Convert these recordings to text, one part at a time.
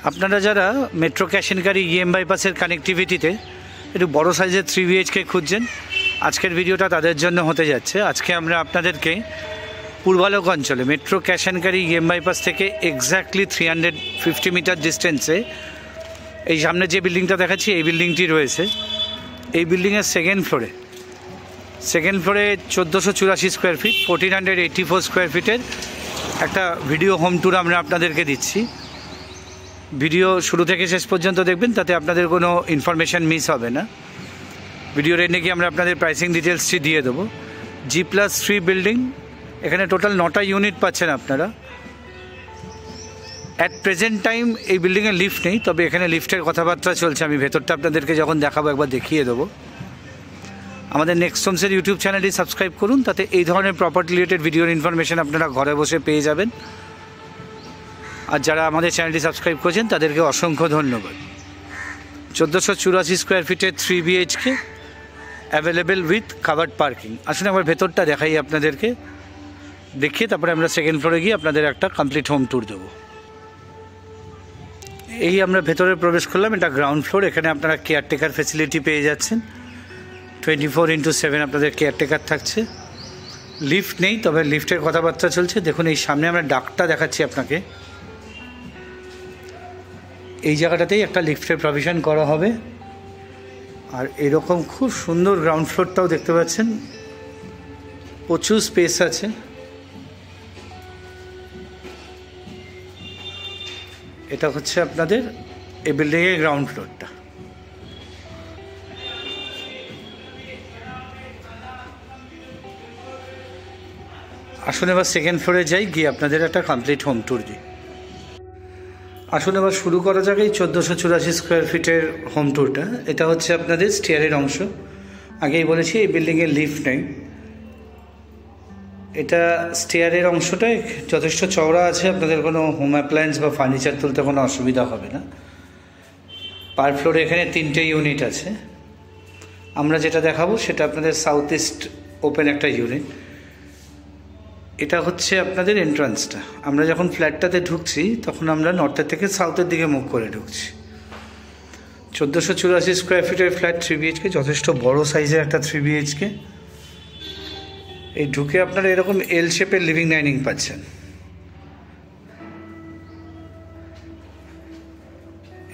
আপনারা যারা metro cash and carry EM বাইপাসের কানেক্টিভিটিতে একটু বড় সাইজের 3 BHK খুঁজছেন, আজকের ভিডিওটা তাদের জন্য হতে যাচ্ছে। আজকে আমরা আপনাদেরকে পূর্বালোক অঞ্চলে metro cash and carry EM bypass থেকে এক্স্যাক্টলি 350 মিটার ডিস্টেন্সে এই সামনে যে বিল্ডিংটা দেখাচ্ছি, এই বিল্ডিংটি রয়েছে। এই বিল্ডিংয়ের সেকেন্ড ফ্লোরে 1484 স্কোয়ার ফিট, 1484 স্কোয়ার ফিটের একটা ভিডিও হোম ট্যুর আমরা আপনাদেরকে দিচ্ছি। ভিডিও শুরু থেকে শেষ পর্যন্ত দেখবেন, তাতে আপনাদের কোনো ইনফরমেশান মিস হবে না। ভিডিওর এন্ডে গিয়ে আমরা আপনাদের প্রাইসিং ডিটেলসটি দিয়ে দেবো। G+3 বিল্ডিং, এখানে টোটাল 9টা ইউনিট পাচ্ছেন আপনারা। অ্যাট প্রেজেন্ট টাইম এই বিল্ডিংয়ে লিফট নেই, তবে এখানে লিফটের কথাবার্তা চলছে। আমি ভেতরটা আপনাদেরকে যখন দেখাবো একবার দেখিয়ে দেবো। আমাদের নেক্সট হোমসের ইউটিউব চ্যানেলটি সাবস্ক্রাইব করুন, তাতে এই ধরনের প্রপার্টি রিলেটেড ভিডিওর ইনফরমেশান আপনারা ঘরে বসে পেয়ে যাবেন। আর যারা আমাদের চ্যানেলটি সাবস্ক্রাইব করেছেন তাদেরকে অসংখ্য ধন্যবাদ। 1484 স্কোয়ার ফিটের 3 BHK available with covered parking. আসুন একবার ভেতরটা দেখাই আপনাদেরকে, দেখিয়ে তারপরে আমরা সেকেন্ড ফ্লোরে গিয়ে আপনাদের একটা কমপ্লিট হোম ট্যুর দেবো। এই আমরা ভেতরে প্রবেশ করলাম, এটা গ্রাউন্ড ফ্লোর। এখানে আপনারা কেয়ারটেকার ফেসিলিটি পেয়ে যাচ্ছেন। 24/7 আপনাদের কেয়ারটেকার থাকছে। লিফট নেই, তবে লিফটের কথাবার্তা চলছে। দেখুন এই সামনে আমরা ডাকটা দেখাচ্ছি আপনাকে। এই জায়গাটাতেই একটা লিফটের প্রভিশন করা হবে। আর এরকম খুব সুন্দর গ্রাউন্ড ফ্লোরটাও দেখতে পাচ্ছেন, প্রচুর স্পেস আছে। এটা হচ্ছে আপনাদের এই বিল্ডিংয়ের গ্রাউন্ড ফ্লোরটা। আসুন এবার সেকেন্ড ফ্লোরে যাই, গিয়ে আপনাদের একটা কমপ্লিট হোম ট্যুর দিই। আসুন এবার শুরু করা যাক এই 1484 স্কোয়ার ফিটের হোম ট্যুরটা। এটা হচ্ছে আপনাদের স্টেয়ারের অংশ। আগেই বলেছি এই বিল্ডিংয়ে লিফট নেই। এটা স্টেয়ারের অংশটা যথেষ্ট চওড়া আছে, আপনাদের কোনো হোম অ্যাপ্লায়েন্স বা ফার্নিচার তুলতে কোনো অসুবিধা হবে না। পার ফ্লোরে এখানে 3টে ইউনিট আছে। আমরা যেটা দেখাবো সেটা আপনাদের সাউথ ইস্ট ওপেন একটা ইউনিট। এটা হচ্ছে আপনাদের এন্ট্রান্সটা। আমরা যখন ফ্ল্যাটটাতে ঢুকছি তখন আমরা নর্থের থেকে সাউথের দিকে মুখ করে ঢুকছি। 1484 স্কোয়ার ফিটের ফ্ল্যাট 3 BHK, যথেষ্ট বড় সাইজের একটা 3 BHK। এই ঢুকে আপনারা এরকম এল শেপের লিভিং ডাইনিং পাচ্ছেন।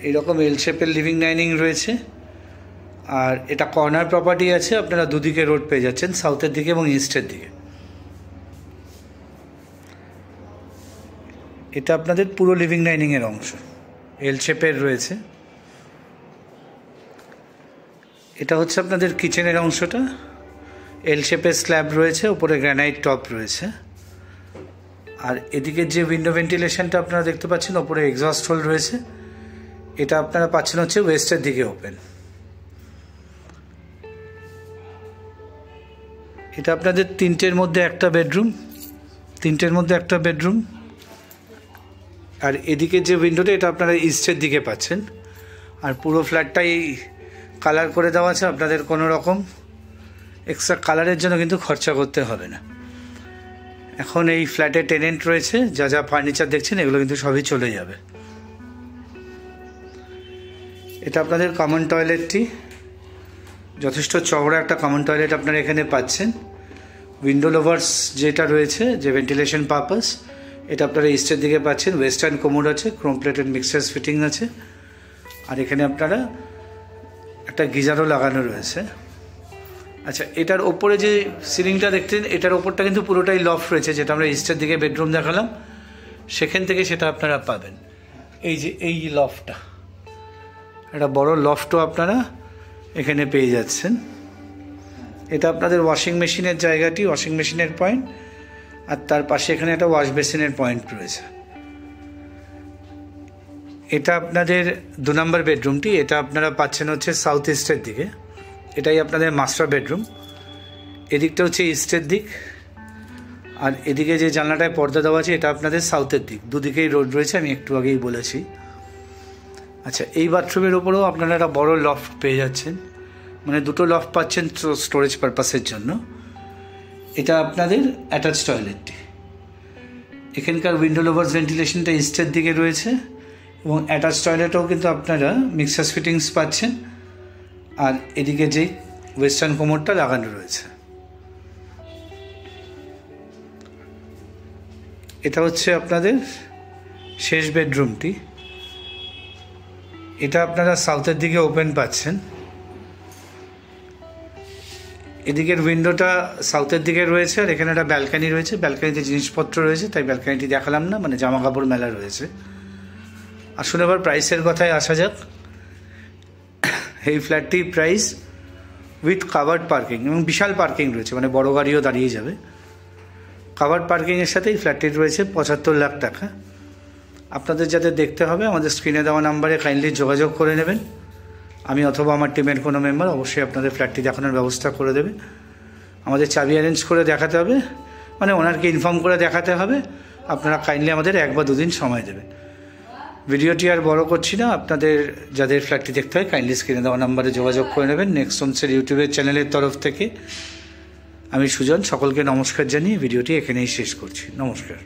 এরকম এল শেপের লিভিং ডাইনিং রয়েছে। আর এটা কর্নার প্রপার্টি আছে, আপনারা দুদিকে রোড পেয়ে যাচ্ছেন, সাউথের দিকে এবং ইস্টের দিকে। এটা আপনাদের পুরো লিভিং ডাইনিংয়ের অংশ, এল শেপের রয়েছে। এটা হচ্ছে আপনাদের কিচেনের অংশটা। এল শেপের স্ল্যাব রয়েছে, উপরে গ্রানাইট টপ রয়েছে। আর এদিকে যে উইন্ডো ভেন্টিলেশনটা আপনারা দেখতে পাচ্ছেন, ওপরে এক্সস্ট হোল রয়েছে। এটা আপনারা পাচ্ছেন হচ্ছে ওয়েস্টের দিকে ওপেন। এটা আপনাদের 3টের মধ্যে একটা বেডরুম। আর এদিকে যে উইন্ডোটা, এটা আপনারা ইস্টের দিকে পাচ্ছেন। আর পুরো ফ্ল্যাটটাই কালার করে দেওয়া আছে, আপনাদের কোনো রকম এক্সট্রা কালারের জন্য কিন্তু খরচা করতে হবে না। এখন এই ফ্ল্যাটে টেনেন্ট রয়েছে, যা যা ফার্নিচার দেখছেন এগুলো কিন্তু সবই চলে যাবে। এটা আপনাদের কমন টয়লেটটি, যথেষ্ট চওড়া একটা কমন টয়লেট আপনারা এখানে পাচ্ছেন। উইন্ডো লোভার্স যেটা রয়েছে, যে ভেন্টিলেশন পারপাস, এটা আপনারা ইস্টের দিকে পাচ্ছেন। ওয়েস্টার্ন কোমোড আছে, ক্রোম প্লেটেড মিক্সার্স ফিটিং আছে। আর এখানে আপনারা একটা গিজারও লাগানো রয়েছে। আচ্ছা, এটার ওপরে যে সিলিংটা দেখছেন, এটার ওপরটা কিন্তু পুরোটাই লফট রয়েছে, যেটা আমরা ইস্টের দিকে বেডরুম দেখালাম, সেখান থেকে সেটা আপনারা পাবেন। এই যে এই লফটটা, একটা বড় লফটও আপনারা এখানে পেয়ে যাচ্ছেন। এটা আপনাদের ওয়াশিং মেশিনের জায়গাটি, ওয়াশিং মেশিনের পয়েন্ট। আর তার পাশে এখানে একটা ওয়াশ বেসিনের পয়েন্ট রয়েছে। এটা আপনাদের 2 নম্বর বেডরুমটি। এটা আপনারা পাচ্ছেন হচ্ছে সাউথ ইস্টের দিকে। এটাই আপনাদের মাস্টার বেডরুম। এদিকটা হচ্ছে ইস্টের দিক। আর এদিকে যে জানলাটায় পর্দা দেওয়া আছে, এটা আপনাদের সাউথের দিক। দুদিকেই রোড রয়েছে, আমি একটু আগেই বলেছি। আচ্ছা, এই বাথরুমের ওপরেও আপনারা একটা বড় লফট পেয়ে যাচ্ছেন, মানে 2টো লফট পাচ্ছেন স্টোরেজ পারপাসের জন্য। এটা আপনাদের অ্যাটাচ টয়লেটটি। এখানকার উইন্ডো লোভার্স ভেন্টিলেশনটা ইস্টের দিকে রয়েছে। এবং অ্যাটাচ টয়লেটেও কিন্তু আপনারা মিক্সার ফিটিংস পাচ্ছেন। আর এদিকে যেই ওয়েস্টার্ন কোমরটা লাগানো রয়েছে, এটা হচ্ছে আপনাদের শেষ বেডরুমটি। এটা আপনারা সাউথের দিকে ওপেন পাচ্ছেন। এদিকের উইন্ডোটা সাউথের দিকে রয়েছে, আর এখানে একটা ব্যালকানি রয়েছে। ব্যালকানিতে জিনিসপত্র রয়েছে, তাই ব্যালকানিটি দেখালাম না, মানে জামা কাপড় মেলা রয়েছে। আসুন এবার প্রাইসের কথায় আসা যাক। এই ফ্ল্যাটটির প্রাইস উইথ কাভার্ড পার্কিং, এবং বিশাল পার্কিং রয়েছে, মানে বড় গাড়িও দাঁড়িয়ে যাবে। কাভার্ড পার্কিংয়ের সাথে এই ফ্ল্যাটটির রয়েছে 75 লাখ টাকা। আপনাদের যাদের দেখতে হবে আমাদের স্ক্রিনে দেওয়া নাম্বারে কাইন্ডলি যোগাযোগ করে নেবেন। আমি অথবা আমার টিমের কোনো মেম্বার অবশ্যই আপনাদের ফ্ল্যাটটি দেখানোর ব্যবস্থা করে দেবে। আমাদের চাবি অ্যারেঞ্জ করে দেখাতে হবে, মানে ওনারকে ইনফর্ম করে দেখাতে হবে। আপনারা কাইন্ডলি আমাদের 1 বা 2 দিন সময় দেবেন। ভিডিওটি আর বড় করছি না, আপনাদের যাদের ফ্ল্যাটটি দেখতে হয় কাইন্ডলি স্ক্রিনে দেওয়া নাম্বারে যোগাযোগ করে নেবেন। নেক্সট হোমসের ইউটিউবের চ্যানেলের তরফ থেকে আমি সুজন সকলকে নমস্কার জানিয়ে ভিডিওটি এখানেই শেষ করছি। নমস্কার।